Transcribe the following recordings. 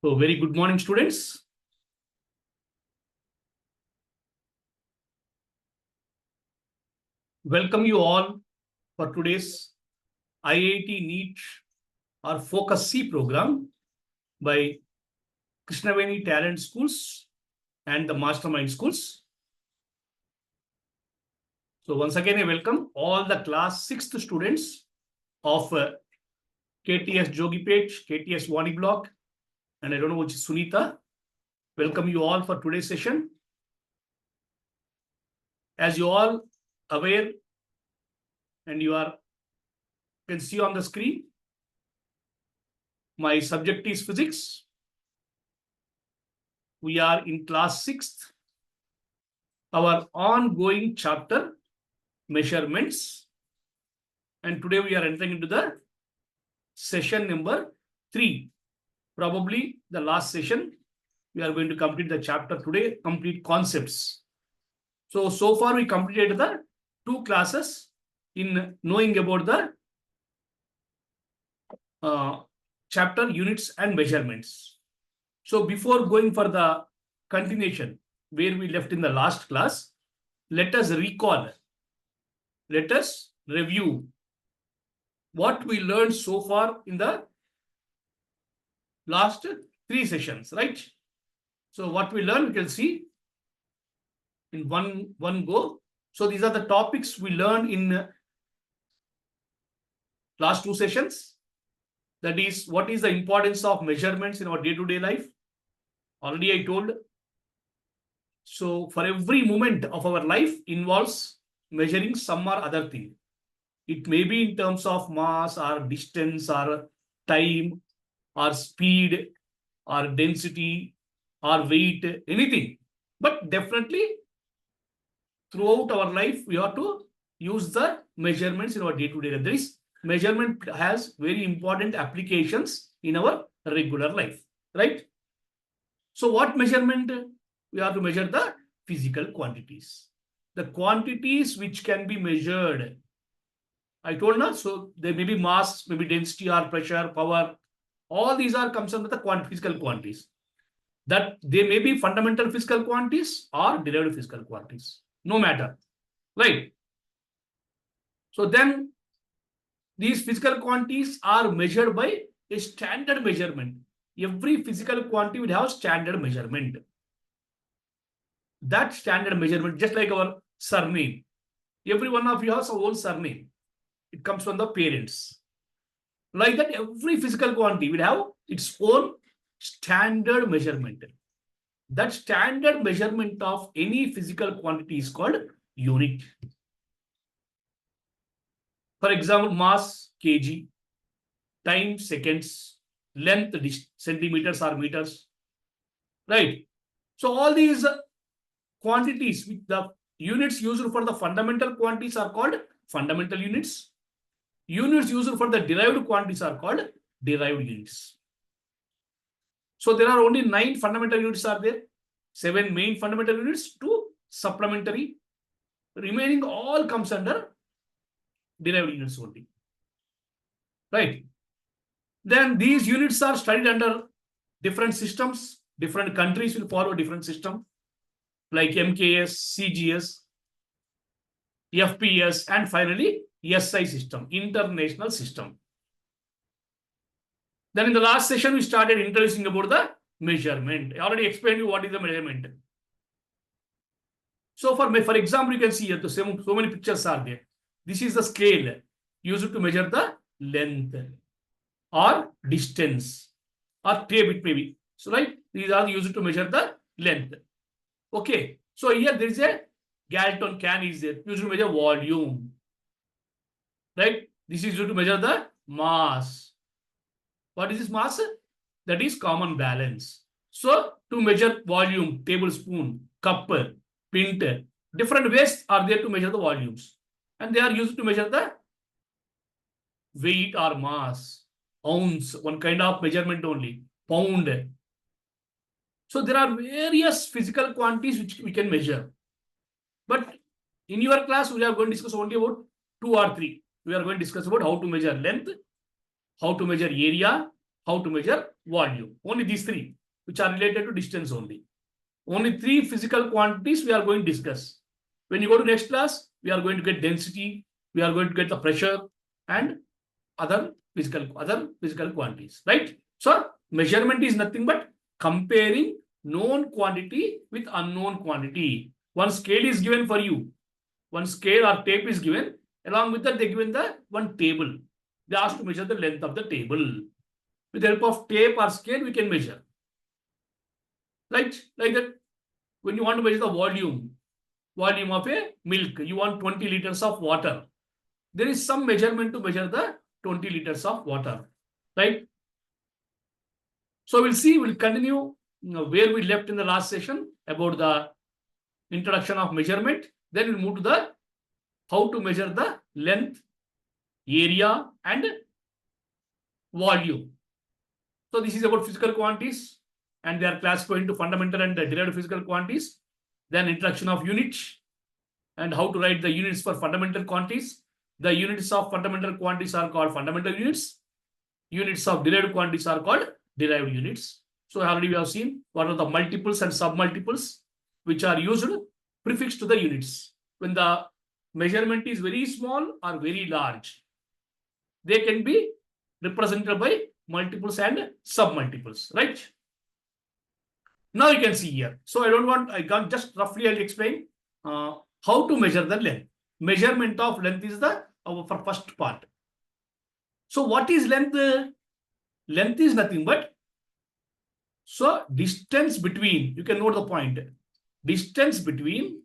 So, very good morning, students. Welcome you all for today's IIT NEET or Focus C program by Krishnaveni Talent Schools and the Mastermind Schools. So, once again, I welcome all the class 6th students of KTS Jogipet, KTS Vani Block, and I don't know which is Sunita. Welcome you all for today's session. As you all aware, and you can see on the screen, my subject is physics. We are in class 6th, our ongoing chapter, measurements. And today we are entering into the session number 3. Probably the last session. We are going to complete the chapter today, complete concepts. So far we completed the 2 classes in knowing about the chapter units and measurements. So before going for the continuation where we left in the last class, let us recall, let us review what we learned so far in the last 3 sessions, right? So what we learned, we can see in one go. So these are the topics we learned in last 2 sessions. That is, what is the importance of measurements in our day-to-day life? Already I told. So for every moment of our life involves measuring some or other thing. It may be in terms of mass or distance or time or speed or density or weight, anything. But definitely throughout our life, we have to use the measurements in our day-to-day life. This measurement has very important applications in our regular life, right? So what measurement? We have to measure the physical quantities. The quantities which can be measured. I told now, so there may be mass, maybe density or pressure, power. All these are comes under the physical quantities. That they may be fundamental physical quantities or derived physical quantities. No matter, right? So then these physical quantities are measured by a standard measurement. Every physical quantity will have standard measurement. That standard measurement, just like our surname. Every one of you has a own surname. It comes from the parents. Like that, every physical quantity will have its own standard measurement. That standard measurement of any physical quantity is called unit. For example, mass, kg, time, seconds, length, centimeters or meters, right? So all these quantities with the units used for the fundamental quantities are called fundamental units. Units used for the derived quantities are called derived units. So there are only 9 fundamental units are there, 7 main fundamental units, 2 supplementary. Remaining all comes under derived units only, right? Then these units are studied under different systems. Different countries will follow different system like MKS, CGS, FPS, and finally SI system, international system. Then in the last session, we started introducing about the measurement. I already explained you what is the measurement. So for example, you can see here so many pictures are there. This is the scale used to measure the length or distance or tape it may be. So right, these are used to measure the length. Okay, so here there is a Galton can is there, used to measure volume. Right, this is used to measure the mass. What is this mass? That is common balance. So to measure volume, tablespoon, cup, pint, different ways are there to measure the volumes. And they are used to measure the weight or mass. Ounce, one kind of measurement only. Pound. So there are various physical quantities which we can measure. But in your class, we are going to discuss only about 2 or 3. We are going to discuss about how to measure length, how to measure area, how to measure volume. Only these three, which are related to distance only. Only three physical quantities we are going to discuss. When you go to next class, we are going to get density, we are going to get the pressure and other physical quantities, right? So measurement is nothing but comparing known quantity with unknown quantity. One scale is given for you. One scale or tape is given. Along with that, they given the one table. They ask to measure the length of the table. With the help of tape or scale, we can measure. Right? Like that. When you want to measure the volume of a milk, you want 20 liters of water. There is some measurement to measure the 20 liters of water. Right? So we'll continue where we left in the last session about the introduction of measurement. Then we'll move to the how to measure the length, area, and volume. So this is about physical quantities, and they are classified into fundamental and derived physical quantities. Then introduction of units and how to write the units for fundamental quantities. The units of fundamental quantities are called fundamental units. Units of derived quantities are called derived units. So already we have seen what are the multiples and submultiples which are used prefixed to the units. When the measurement is very small or very large, they can be represented by multiples and submultiples, right? Now you can see here. So I can't just roughly I'll explain how to measure the length. Measurement of length is our first part. So what is length? Length is nothing but distance between, you can note the point, distance between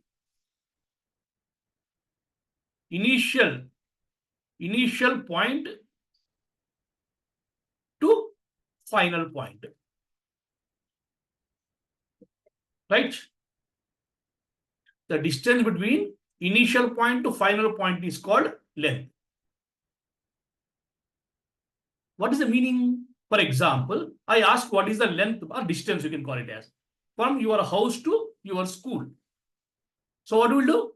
initial point to final point. Right? The distance between initial point to final point is called length. What is the meaning? For example, I ask what is the length or distance, you can call it as, from your house to your school. So what do we do?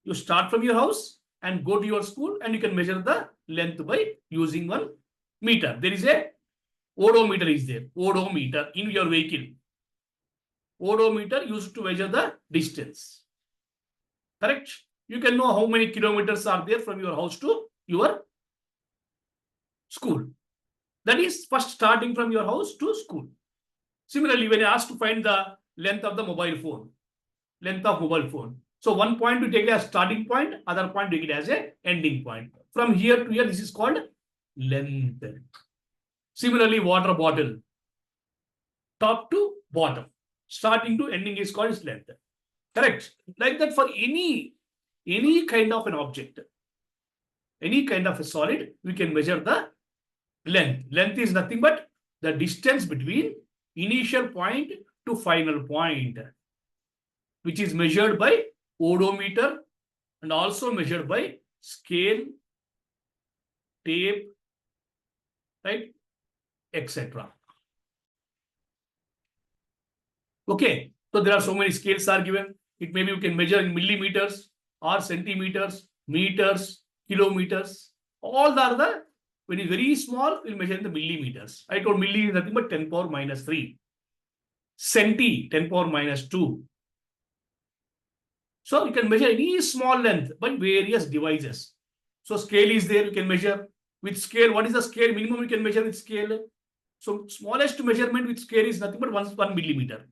You start from your house and go to your school, and you can measure the length by using one meter. There is a odometer is there. Odometer in your vehicle. Odometer used to measure the distance. Correct? You can know how many kilometers are there from your house to your school. That is first starting from your house to school. Similarly, when you ask to find the length of the mobile phone, length of mobile phone. So one point we take it as starting point, other point we take it as a ending point. From here to here, this is called length. Similarly, water bottle, top to bottom, starting to ending is called length. Correct? Like that for any kind of an object, any kind of a solid, we can measure the length. Length is nothing but the distance between initial point to final point, which is measured by odometer and also measured by scale, tape, right, etc. Okay, so there are so many scales are given. It maybe you can measure in millimeters or centimeters, meters, kilometers. All are the, when it's very small, we'll measure in the millimeters. I told milli is nothing but 10 power minus 3. Centi, 10 power minus 2. So you can measure any small length by various devices. So scale is there, you can measure. With scale, what is the scale minimum you can measure with scale? So smallest measurement with scale is nothing but 1 millimeter.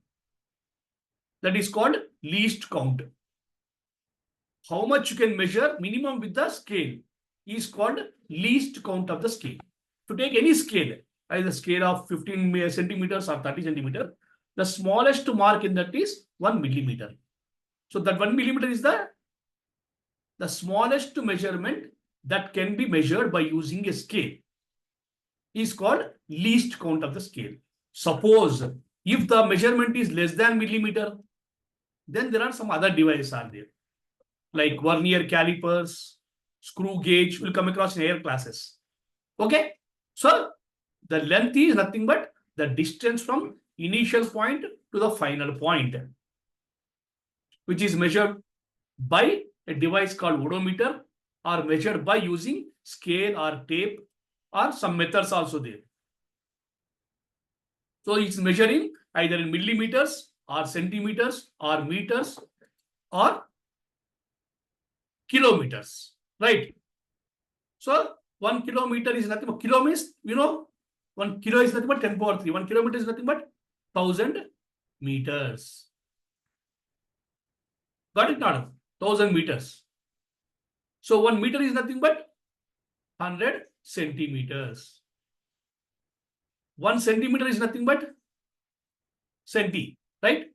That is called least count. How much you can measure minimum with the scale is called least count of the scale. To take any scale, either scale of 15 centimeters or 30 centimeters, the smallest mark in that is 1 millimeter. So that 1 millimeter is the smallest measurement that can be measured by using a scale, is called least count of the scale. Suppose if the measurement is less than millimeter, then there are some other devices are there, like vernier calipers, screw gauge, will come across in higher classes. Okay, so the length is nothing but the distance from initial point to the final point, which is measured by a device called odometer, or measured by using scale or tape, or some methods also there. So it's measuring either in millimeters or centimeters or meters or kilometers, right? So 1 kilometer is nothing but kilo means, 1 kilo is nothing but 10 power 3. 1 kilometer is nothing but 1000 meters. Got it? Not 1000 meters. So 1 meter is nothing but 100 centimeters. 1 centimeter is nothing but centi, right?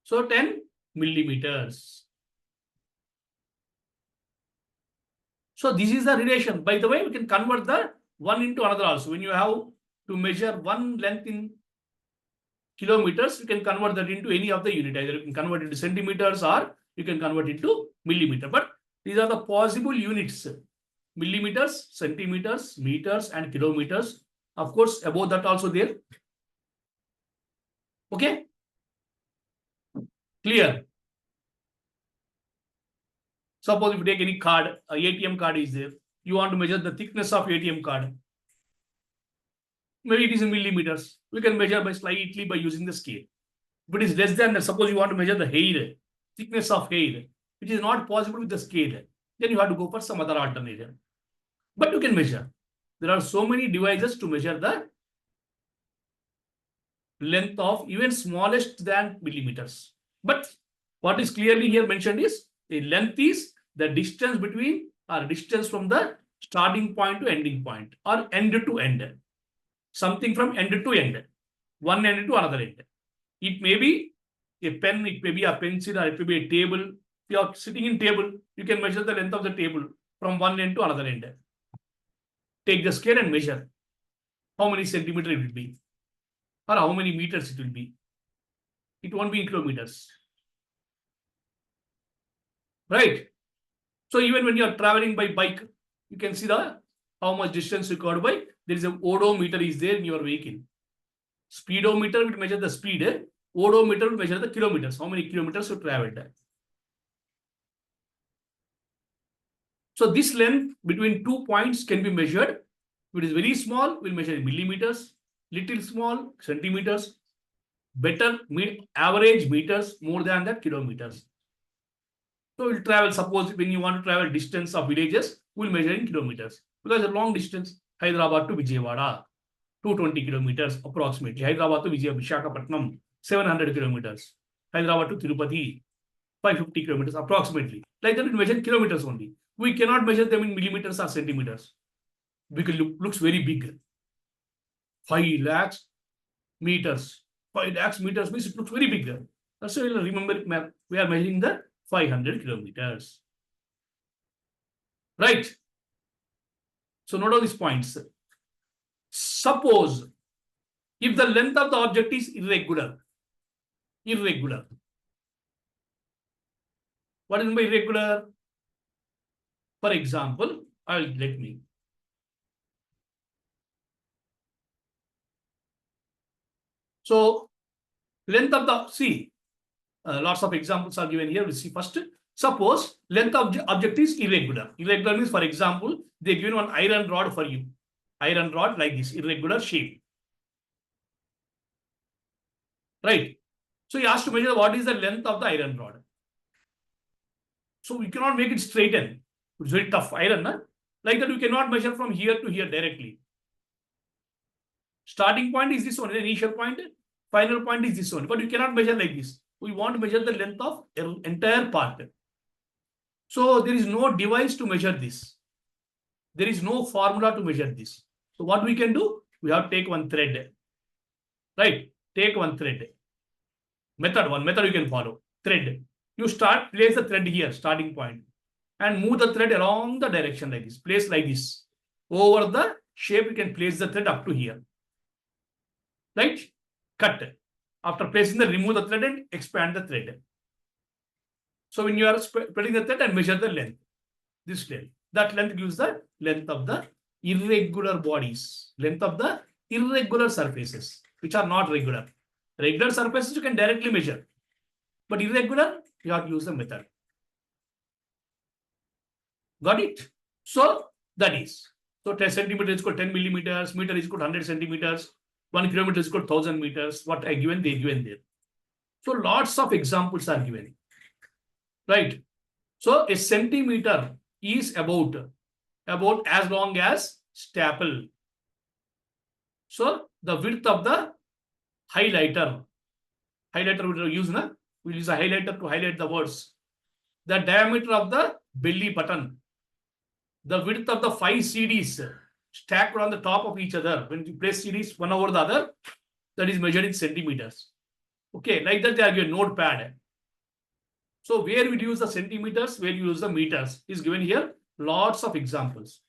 So 10 millimeters. So this is the relation. By the way, we can convert the one into another also. When you have to measure one length in kilometers, you can convert that into any of the unit. Either you can convert it into centimeters or you can convert it into millimeter. But these are the possible units: millimeters, centimeters, meters, and kilometers. Of course, above that also there. Okay? Clear? Suppose if you take any card, a ATM card is there. You want to measure the thickness of ATM card. Maybe it is in millimeters. We can measure by slightly by using the scale. If it is less than that, suppose you want to measure the hair, thickness of hair, which is not possible with the scale, then you have to go for some other alternative. But you can measure. There are so many devices to measure the length of even smallest than millimeters. But what is clearly here mentioned is the length is the distance between or distance from the starting point to ending point or end to end. Something from end to end. One end to another end. It may be a pen, it may be a pencil, or it may be a table. If you are sitting in table, you can measure the length of the table from one end to another end. Take the scale and measure how many centimeters it will be or how many meters it will be. It won't be in kilometers. Right? So even when you are traveling by bike, you can see the how much distance required by. There is an odometer is there in your vehicle. Speedometer will measure the speed. Odometer will measure the kilometers. How many kilometers you traveled. So this length between 2 points can be measured. If it is very small, we'll measure in millimeters. Little small, centimeters. Better, average meters, more than that, kilometers. So we'll travel, suppose when you want to travel distance of villages, we'll measure in kilometers. Because a long distance, Hyderabad to Vijayawada, 220 kilometers approximately. Hyderabad to Visakhapatnam, 700 kilometers. Hyderabad to Tirupati, 550 kilometers approximately. Like that, we measure in kilometers only. We cannot measure them in millimeters or centimeters. Because it looks very big. 5 lakhs meters. 5 lakhs meters means it looks very big. That's why you'll remember we are measuring the 500 kilometers. Right? So note all these points. Suppose if the length of the object is irregular. What is by irregular? For example, let me. So length of the, lots of examples are given here. We'll see first. Suppose length of object is irregular. Irregular means, for example, they give one iron rod for you. Iron rod like this, irregular shape. Right? So he has to measure what is the length of the iron rod. So we cannot make it straighten. It's very tough iron. Huh? Like that, we cannot measure from here to here directly. Starting point is this one, the initial point. Final point is this one. But you cannot measure like this. We want to measure the length of an entire part. So there is no device to measure this. There is no formula to measure this. So what we can do? We have to take one thread. Right? Take one thread. One method you can follow. Thread. You place the thread here, starting point. And move the thread along the direction like this. Place like this. Over the shape, you can place the thread up to here. Right? Cut. After placing remove the thread and expand the thread. So when you are spreading the thread and measure the length, this length, that length gives the length of the irregular bodies, length of the irregular surfaces, which are not regular. Regular surfaces you can directly measure, but irregular, you have to use the method. Got it? So that is. So 10 centimeters is equal to 10 millimeters, meter is equal to 100 centimeters. 1 kilometer is called 1000 meters. What I given, they given there. So lots of examples are given. Right. So a centimeter is about as long as staple. So the width of the highlighter we'll use, we'll use a highlighter to highlight the words. The diameter of the belly button. The width of the 5 CDs stacked on the top of each other. When you place CDs one over the other, that is measured in centimeters. Okay, like that they are given notepad. So where we use the centimeters, where you use the meters is given here. Lots of examples.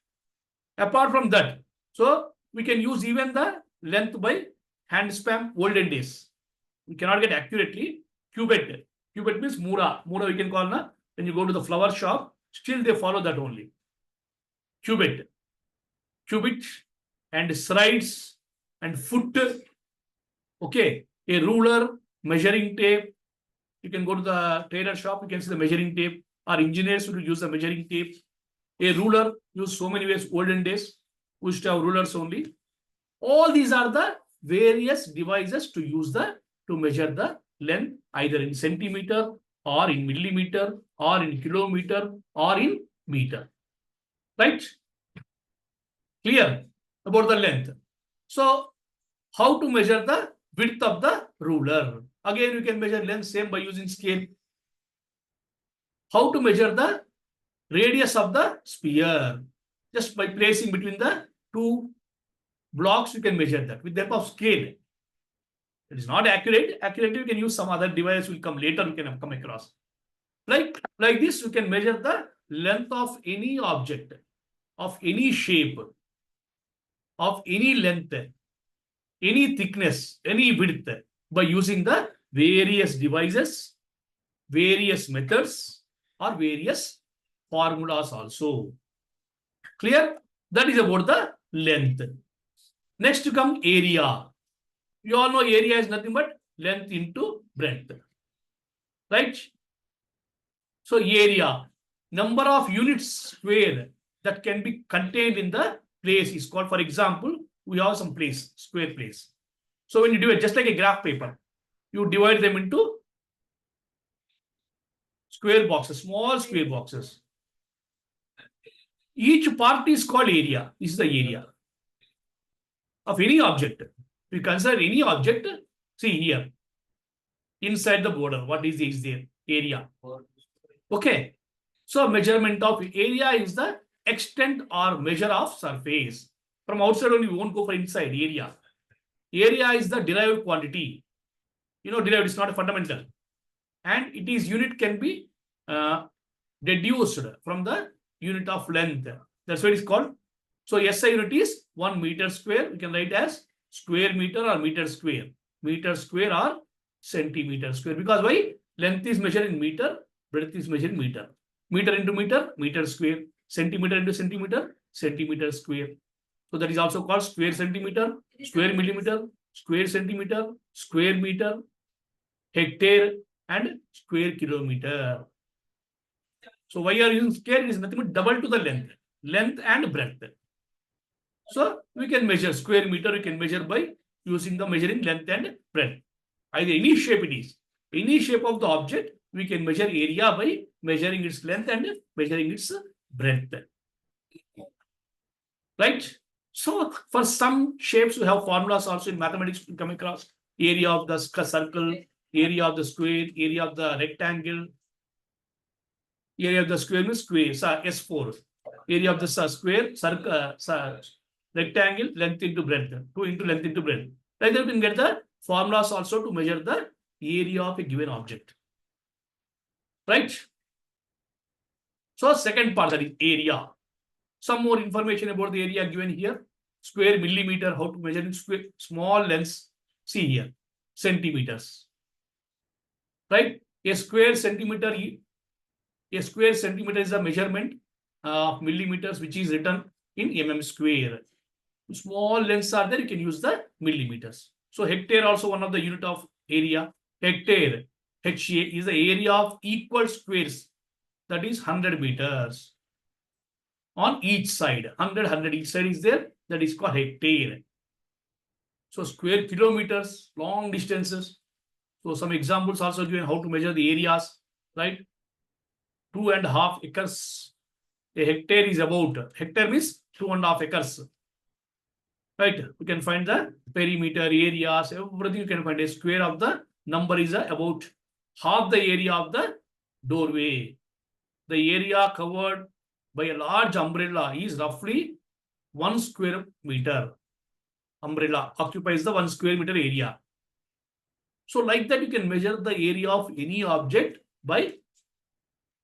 Apart from that, so we can use even the length by hand span olden days. We cannot get accurately. Cubit. Cubit means mura. Mura we can call na. When you go to the flower shop, still they follow that only. Cubit and strides and foot. Okay, a ruler, measuring tape. You can go to the tailor shop, you can see the measuring tape. Our engineers would use the measuring tape. A ruler used so many ways olden days. We used to have rulers only. All these are the various devices to measure the length, either in centimeter or in millimeter or in kilometer or in meter. Right? Clear about the length. So how to measure the width of the ruler? Again, you can measure length same by using scale. How to measure the radius of the sphere? Just by placing between the two blocks, you can measure that with the help of scale. It is not accurate. Accurately, you can use some other device. Will come later. You can come across. Like this, you can measure the length of any object, of any shape, of any length, any thickness, any width by using the various devices, various methods, or various formulas also. Clear? That is about the length. Next to come area. You all know area is nothing but length into breadth. Right? So area, number of units square that can be contained in the place is called, for example, we have some place, square place. So when you do it, just like a graph paper, you divide them into square boxes, small square boxes. Each part is called area. This is the area of any object. We consider any object, see here, inside the border, what is there? Area. Okay. So measurement of area is the extent or measure of surface. From outside only, we won't go for inside area. Area is the derived quantity. You know, derived is not a fundamental. And it is unit can be deduced from the unit of length. That's what it's called. So SI unit is 1 meter square. We can write as square meter or meter square. Meter square or centimeter square. Because why? Length is measured in meter, breadth is measured in meter. Meter into meter, meter square. Centimeter into centimeter, centimeter square. So that is also called square centimeter, square millimeter, square centimeter, square meter, hectare, and square kilometer. So why are you using scale? It is nothing but double to the length and breadth. So we can measure square meter, we can measure by using the measuring length and breadth. Either any shape it is, any shape of the object, we can measure area by measuring its length and measuring its breadth. Right? So for some shapes, we have formulas also in mathematics to come across. Area of the circle, area of the square, area of the rectangle. Area of the square means square, S4. Area of the square, circle, rectangle, length into breadth, 2 into length into breadth. Like that, you can get the formulas also to measure the area of a given object. Right? So second part, that is area. Some more information about the area given here. Square millimeter, how to measure in square, small lengths. See here, centimeters. Right? A square centimeter is the measurement of millimeters, which is written in mm square. Small lengths are there, you can use the millimeters. So hectare also one of the unit of area. Hectare, HA, is the area of equal squares. That is 100 meters. On each side, 100 each side is there. That is called hectare. So square kilometers, long distances. So some examples also given how to measure the areas, right? 2.5 acres. A hectare is about, hectare means 2.5 acres. Right? We can find the perimeter, areas, everything you can find. A square of the number is about half the area of the doorway. The area covered by a large umbrella is roughly 1 square meter. Umbrella occupies the 1 square meter area. So like that, you can measure the area of any object by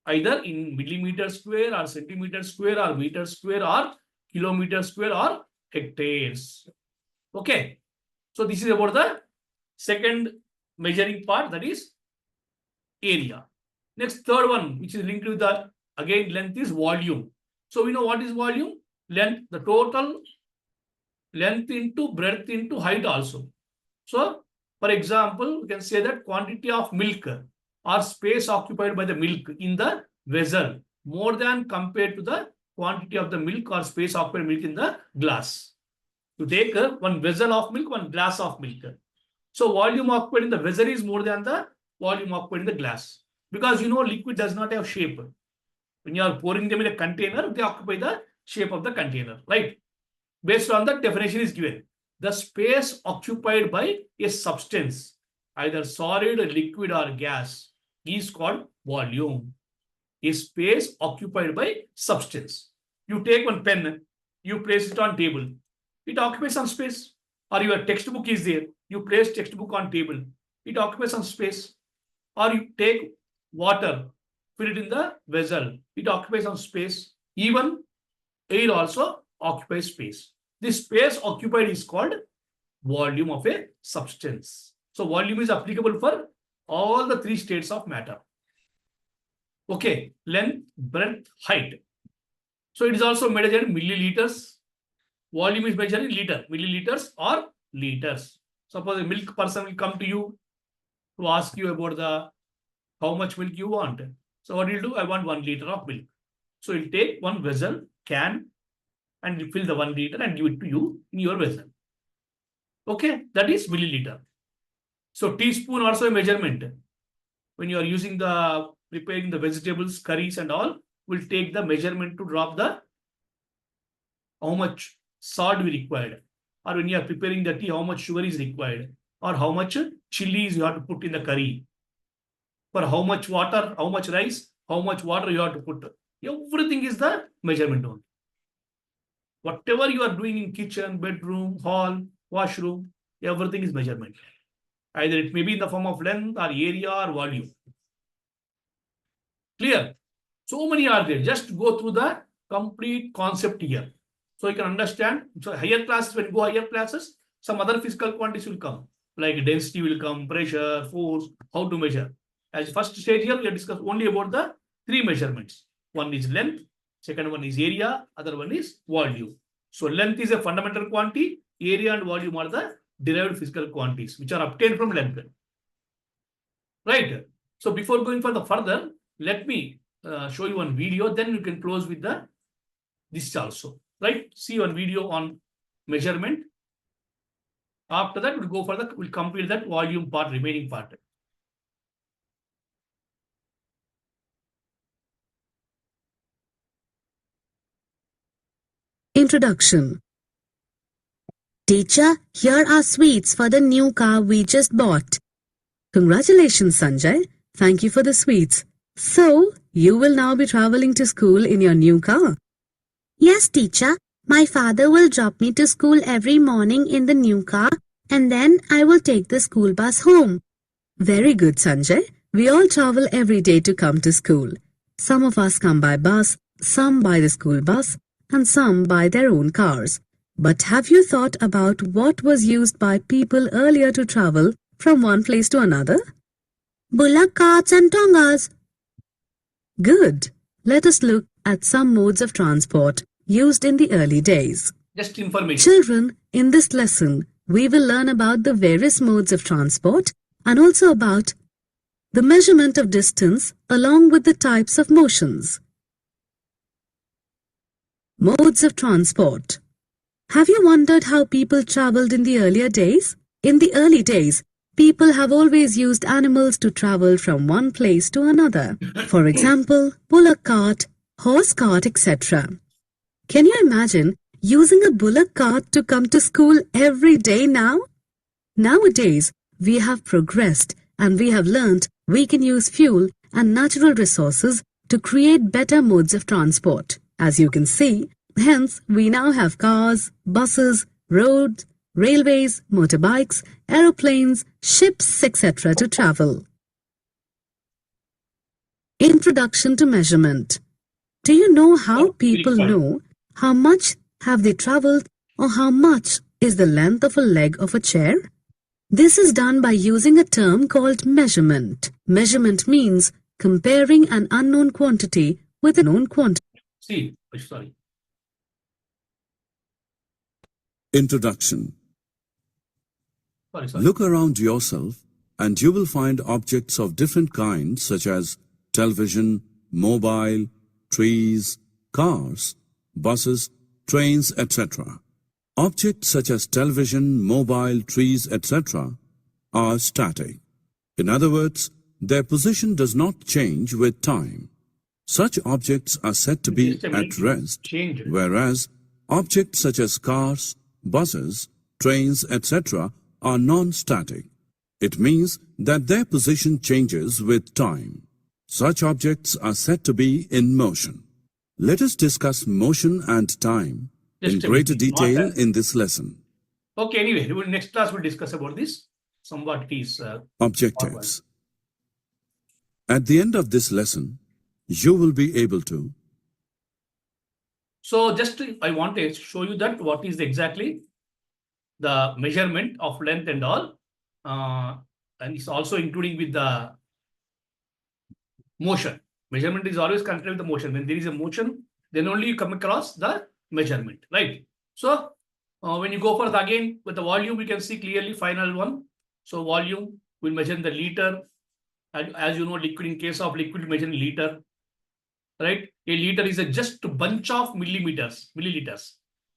either in millimeter square or centimeter square or meter square or kilometer square or hectares. Okay. So this is about the second measuring part, that is area. Next, third one, which is linked with the again length, is volume. So we know what is volume? Length, the total length into breadth into height also. So for example, we can say that quantity of milk or space occupied by the milk in the vessel more than compared to the quantity of the milk or space occupied milk in the glass. You take one vessel of milk, one glass of milk. So volume occupied in the vessel is more than the volume occupied in the glass. Because you know liquid does not have shape. When you are pouring them in a container, they occupy the shape of the container, right? Based on the definition is given. The space occupied by a substance, either solid, liquid or gas, is called volume. A space occupied by substance. You take one pen, you place it on table. It occupies some space. Or your textbook is there. You place textbook on table. It occupies some space. Or you take water, fill it in the vessel. It occupies some space. Even air also occupies space. This space occupied is called volume of a substance. So volume is applicable for all the three states of matter. Okay, length, breadth, height. So it is also measured in milliliters. Volume is measured in liter, milliliters or liters. Suppose a milk person will come to you to ask you about the how much milk you want. So what will you do? I want 1 liter of milk. So you'll take one vessel, can, and you fill the 1 liter and give it to you in your vessel. Okay, that is milliliter. So teaspoon also a measurement. When you are using the preparing the vegetables, curries and all, we'll take the measurement to drop the how much salt we required. Or when you are preparing the tea, how much sugar is required. Or how much chilies you have to put in the curry. For how much water, how much rice, how much water you have to put. Everything is the measurement only. Whatever you are doing in kitchen, bedroom, hall, washroom, everything is measurement. Either it may be in the form of length or area or volume. Clear? So many are there. Just go through the complete concept here. So you can understand. So higher classes, when you go higher classes, some other physical quantities will come. Like density will come, pressure, force, how to measure. As first stage here, we have discussed only about the 3 measurements. One is length, second one is area, other one is volume. So length is a fundamental quantity, area and volume are the derived physical quantities which are obtained from length. Right? So before going for the further, let me show you one video, then you can close with the this also. Right? See one video on measurement. After that, we'll complete that volume part, remaining part. Introduction. Teacher, here are sweets for the new car we just bought. Congratulations, Sanjay. Thank you for the sweets. So, you will now be traveling to school in your new car? Yes, teacher. My father will drop me to school every morning in the new car, and then I will take the school bus home. Very good, Sanjay. We all travel every day to come to school. Some of us come by bus, some by the school bus, and some by their own cars. But have you thought about what was used by people earlier to travel from one place to another? Bullock carts and tongas. Good. Let us look at some modes of transport used in the early days. Just information. Children, in this lesson, we will learn about the various modes of transport and also about the measurement of distance along with the types of motions. Modes of transport. Have you wondered how people traveled in the earlier days? In the early days, people have always used animals to travel from one place to another. For example, bullock cart, horse cart, etc. Can you imagine using a bullock cart to come to school every day now? Nowadays, we have progressed and we have learnt we can use fuel and natural resources to create better modes of transport. As you can see, hence we now have cars, buses, roads, railways, motorbikes, aeroplanes, ships, etc. to travel. Introduction to measurement. Do you know how people know how much have they traveled or how much is the length of a leg of a chair? This is done by using a term called measurement. Measurement means comparing an unknown quantity with a known quantity. See, sorry. Introduction. Sorry. Look around yourself and you will find objects of different kinds such as television, mobile, trees, cars, buses, trains, etc. Objects such as television, mobile, trees, etc. are static. In other words, their position does not change with time. Such objects are said to be at rest, whereas objects such as cars, buses, trains, etc. are non-static. It means that their position changes with time. Such objects are said to be in motion. Let us discuss motion and time in greater detail in this lesson. Okay, anyway, next class we'll discuss about this. Somewhat it is Objectives. At the end of this lesson, you will be able to. So just I want to show you that what is exactly the measurement of length and all. And it's also including with the motion. Measurement is always connected with the motion. When there is a motion, then only you come across the measurement, right? So when you go for the again with the volume, we can see clearly final one. So volume will measure in the liter. And as you know, liquid, in case of liquid, measure in liter, right? A liter is a just bunch of milliliters.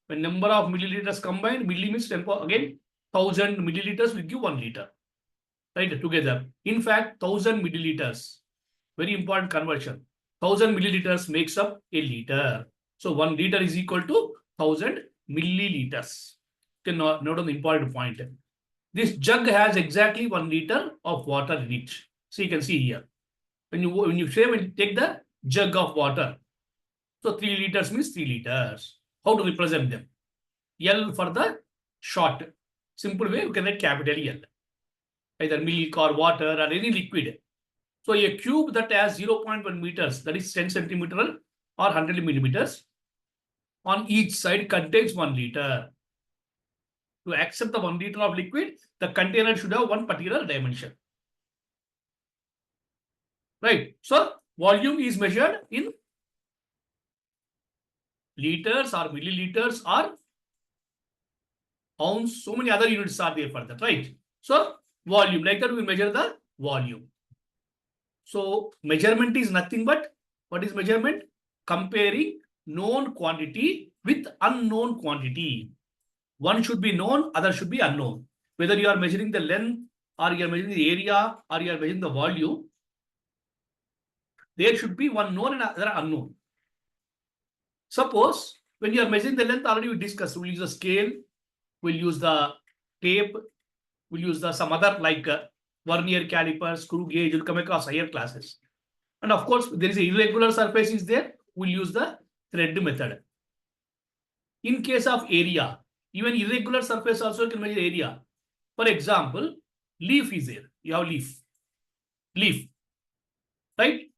When number of milliliters combined, milli means again 1000 milliliters will give 1 liter, right? Together. In fact, 1000 milliliters. Very important conversion. 1000 milliliters makes up a liter. So 1 liter is equal to 1000 milliliters. You can note on the important point. This jug has exactly 1 liter of water in it. So you can see here. When you take the jug of water. So 3 liters means 3 liters. How to represent them? L for the short. Simple way, you can write capital L. Either milk or water or any liquid. So a cube that has 0.1 meters, that is 10 centimeter or 100 millimeters, on each side contains 1 liter. To accept the 1 liter of liquid, the container should have one particular dimension. Right. So volume is measured in liters or milliliters or ounce. So many other units are there for that, right? So volume, like that we measure the volume. So measurement is nothing but, what is measurement? Comparing known quantity with unknown quantity. One should be known, other should be unknown. Whether you are measuring the length or you are measuring the area or you are measuring the volume, there should be one known and other unknown. Suppose when you are measuring the length, already we discussed, we'll use a scale, we'll use the tape, we'll use the some other like vernier caliper, screw gauge, you'll come across higher classes. And of course, there is a irregular surface is there, we'll use the thread method. In case of area, even irregular surface also can measure area. For example, leaf is there. You have leaf, right?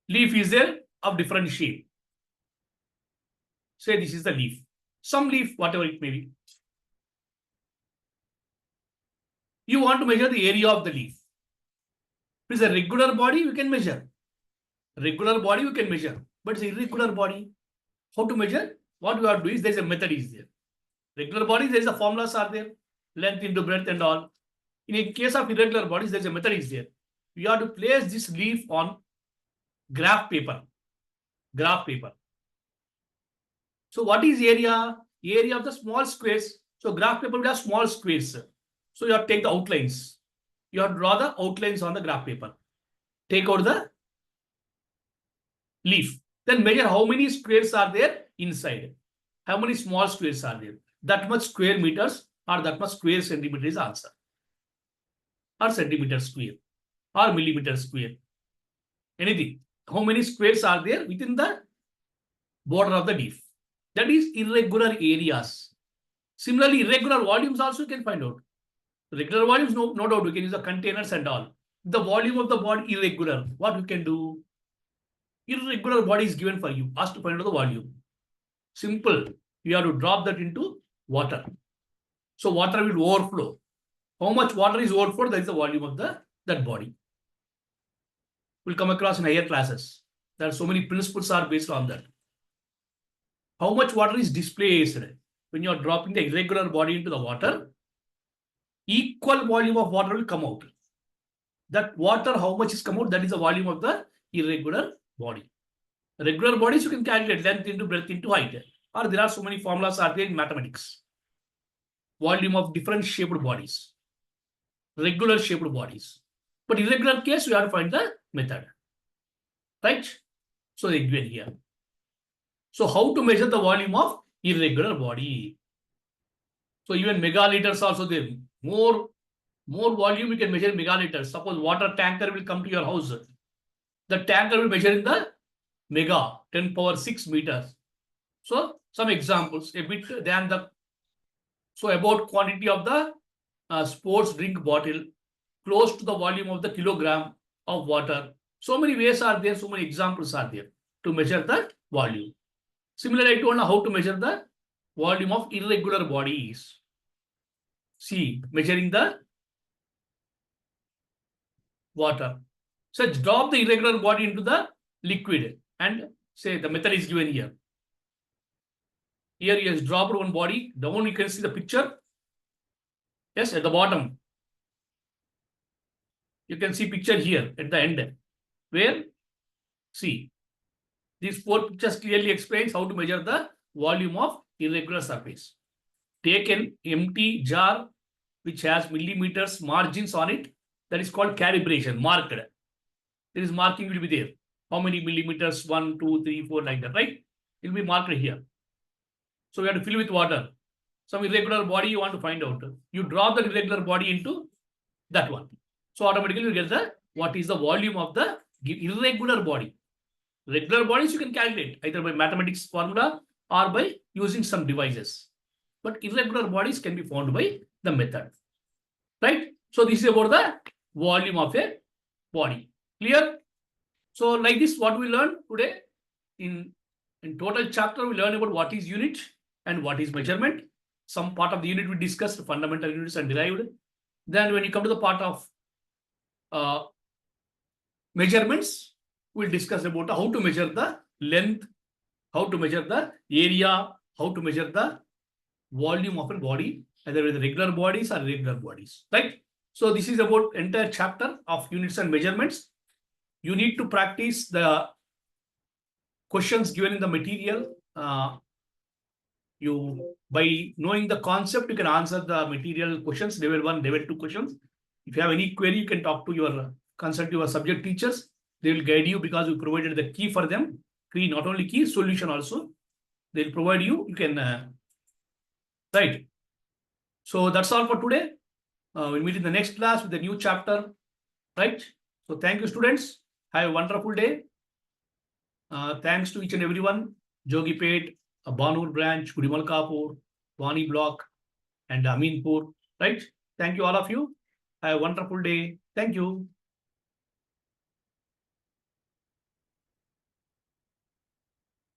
Leaf is there of different shape. Say this is the leaf. Some leaf, whatever it may be. You want to measure the area of the leaf. If it's a regular body, you can measure. Regular body, you can measure. But it's irregular body. How to measure? What we have to do is there is a method is there. Regular bodies, there is a formulas are there. Length into breadth and all. In a case of irregular bodies, there is a method is there. You have to place this leaf on graph paper. So what is area? area of the small squares. So graph paper will have small squares. So you have to take the outlines. You have to draw the outlines on the graph paper. Take out the leaf. Then measure how many squares are there inside. How many small squares are there. That much square meters or that much square centimeter is answer. Or centimeter square or millimeter square. Anything. How many squares are there within the border of the leaf? That is irregular areas. Similarly, irregular volumes also you can find out. Regular volumes, no doubt, you can use the containers and all. The volume of the body irregular. What you can do? Irregular body is given for you. Ask to find out the volume. Simple. You have to drop that into water. So water will overflow. How much water is overflowed? That is the volume of that body. We'll come across in higher classes. There are so many principles are based on that. How much water is displaced? When you are dropping the irregular body into the water, equal volume of water will come out. That water, how much is come out? That is the volume of the irregular body. Regular bodies, you can calculate length into breadth into height. Or there are so many formulas are there in mathematics. Volume of different shaped bodies. Regular shaped bodies. But irregular case, we have to find the method. Right? So they given here. So how to measure the volume of irregular body? So even megaliters also there. More volume you can measure in megaliters. Suppose water tanker will come to your house. The tanker will measure in the mega, 10 power 6 meters. So some examples, a bit than the, so about quantity of the sports drink bottle, close to the volume of the kilogram of water. So many ways are there, so many examples are there to measure the volume. Similarly, I don't know how to measure the volume of irregular bodies. See, measuring the water. So drop the irregular body into the liquid and say the method is given here. Here he has dropped one body. Down you can see the picture. Yes, at the bottom. You can see picture here at the end. Where? See. These 4 pictures clearly explains how to measure the volume of irregular surface. Take an empty jar which has millimeters margins on it. That is called calibration, marked. There is marking will be there. How many millimeters? 1, 2, 3, 4, like that, right? It will be marked here. So we have to fill with water. Some irregular body you want to find out. You drop the irregular body into that one. So automatically you get the what is the volume of the irregular body. Regular bodies you can calculate either by mathematics formula or by using some devices. But irregular bodies can be found by the method. Right? So this is about the volume of a body. Clear? So like this, what we learned today in total chapter, we learned about what is unit and what is measurement. Some part of the unit we discussed fundamental units and derived. Then when you come to the part of measurements, we'll discuss about how to measure the length, how to measure the area, how to measure the volume of a body, either with regular bodies or irregular bodies, right? So this is about entire chapter of units and measurements. You need to practice the questions given in the material. By knowing the concept, you can answer the material questions, level 1, level 2 questions. If you have any query, you can talk to your, consult your subject teachers. They will guide you because we provided the key for them. Key, not only key, solution also. They'll provide you. You can, right. So that's all for today. We'll meet in the next class with a new chapter, right? So thank you, students. Have a wonderful day. Thanks to each and everyone. Jogipet, Banur branch, Gudimalkapur, Vani block, and Aminpur, right? Thank you, all of you. Have a wonderful day. Thank you.